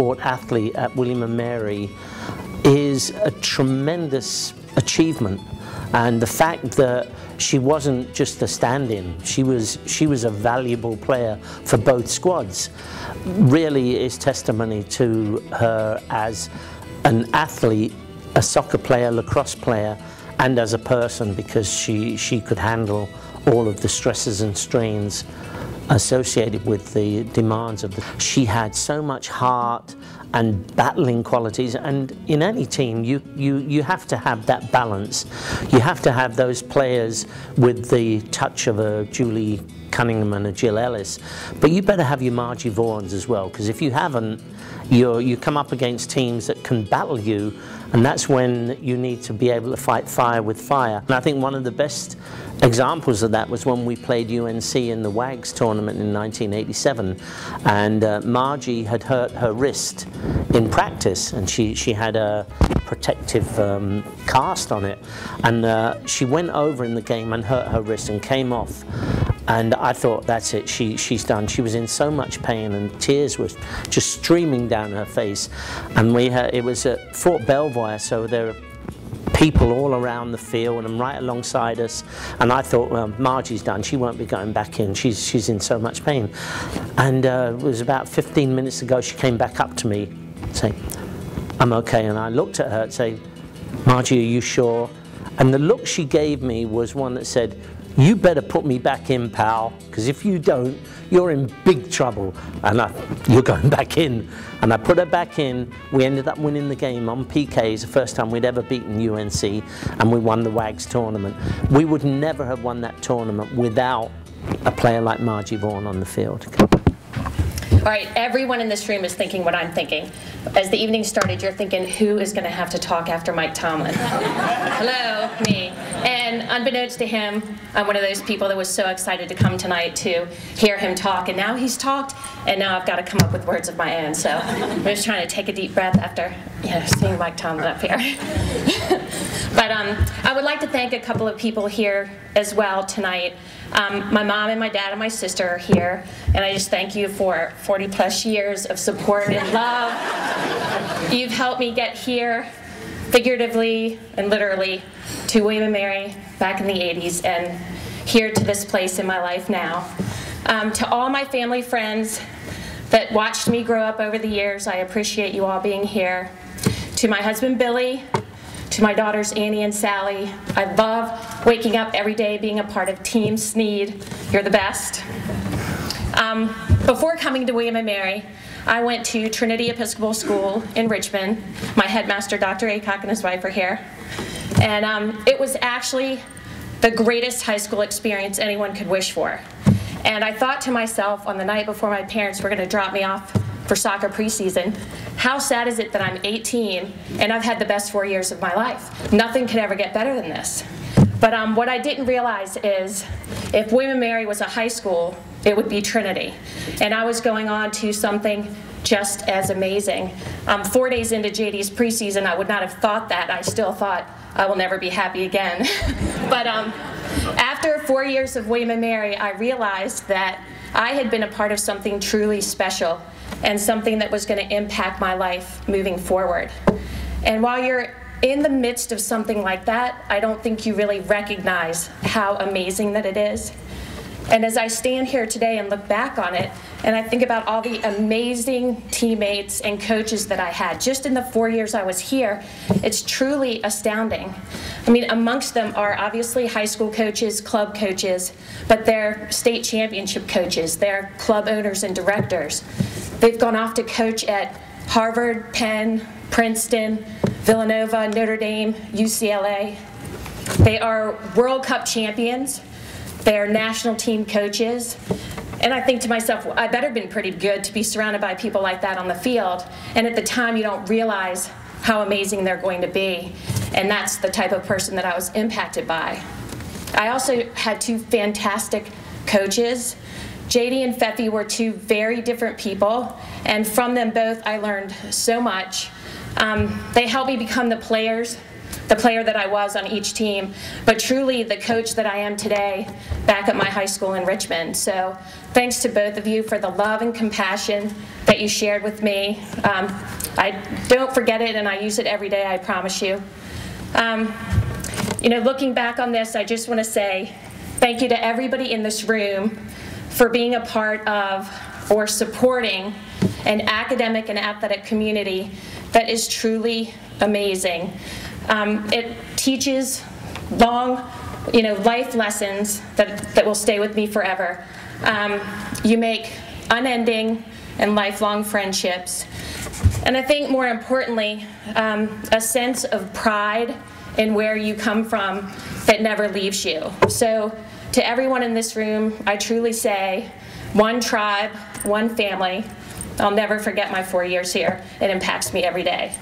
sport athlete at William & Mary is a tremendous achievement. And the fact that she wasn't just a stand-in, she was a valuable player for both squads, really is testimony to her as an athlete, a soccer player, lacrosse player, and as a person, because she could handle all of the stresses and strains associated with the demands of she had so much heart and battling qualities, and in any team you have to have that balance. You have to have those players with the touch of a Julie Cunningham and a Jill Ellis, but you better have your Margie Vaughans as well, because if you haven't, you come up against teams that can battle you, and that's when you need to be able to fight fire with fire. And I think one of the best examples of that was when we played UNC in the WAGS tournament in 1987, and Margie had hurt her wrist in practice, and she had a protective cast on it, and she went over in the game and hurt her wrist and came off. And I thought, that's it, she's done. She was in so much pain, and tears were just streaming down her face. And it was at Fort Belvoir, so there were people all around the field and right alongside us. And I thought, well, Margie's done. She won't be going back in. She's in so much pain. And it was about 15 minutes ago, she came back up to me saying, "I'm okay." And I looked at her and said, "Margie, are you sure?" And the look she gave me was one that said, "You better put me back in, pal, because if you don't, you're in big trouble." And you're going back in. And I put her back in. We ended up winning the game on PKs, the first time we'd ever beaten UNC, and we won the WAGS tournament. We would never have won that tournament without a player like Margie Vaughan on the field. All right, everyone in this room is thinking what I'm thinking. As the evening started, you're thinking, who is going to have to talk after Mike Tomlin? Hello, me. And unbeknownst to him, I'm one of those people that was so excited to come tonight to hear him talk. And now he's talked, and now I've got to come up with words of my own. So I'm just trying to take a deep breath after seeing Mike Tomlin up here. But I would like to thank a couple of people here as well tonight. My mom and my dad and my sister are here, and I just thank you for 40+ years of support and love. You've helped me get here, figuratively and literally, to William & Mary back in the 80s, and here to this place in my life now. To all my family friends that watched me grow up over the years, I appreciate you all being here. To my husband Billy, to my daughters Annie and Sally, I love waking up every day being a part of Team Sneed. You're the best. Before coming to William & Mary, I went to Trinity Episcopal School in Richmond. My headmaster, Dr. Aycock, and his wife are here. And it was actually the greatest high school experience anyone could wish for. And I thought to myself on the night before my parents were going to drop me off for soccer preseason, how sad is it that I'm 18 and I've had the best 4 years of my life? Nothing could ever get better than this. But what I didn't realize is if William & Mary was a high school, it would be Trinity. And I was going on to something just as amazing. 4 days into JD's preseason, I would not have thought that. I still thought, I will never be happy again. But after 4 years of William & Mary, I realized that I had been a part of something truly special and something that was going to impact my life moving forward. And while you're in the midst of something like that, I don't think you really recognize how amazing that it is. And as I stand here today and look back on it, and I think about all the amazing teammates and coaches that I had just in the 4 years I was here, it's truly astounding. I mean, amongst them are obviously high school coaches, club coaches, but they're state championship coaches, they're club owners and directors. They've gone off to coach at Harvard, Penn, Princeton, Villanova, Notre Dame, UCLA. They are World Cup champions. They're national team coaches. And I think to myself, well, I better have been pretty good to be surrounded by people like that on the field. And at the time, you don't realize how amazing they're going to be. And that's the type of person that I was impacted by. I also had two fantastic coaches. JD and Feffy were two very different people. And from them both, I learned so much. They helped me become the players the player that I was on each team, but truly the coach that I am today back at my high school in Richmond. So thanks to both of you for the love and compassion that you shared with me. I don't forget it, and I use it every day, I promise you. You know, looking back on this, I just want to say thank you to everybody in this room for being a part of or supporting an academic and athletic community that is truly amazing. It teaches long, life lessons that will stay with me forever. You make unending and lifelong friendships. And I think more importantly, a sense of pride in where you come from that never leaves you. So to everyone in this room, I truly say, one tribe, one family. I'll never forget my 4 years here. It impacts me every day.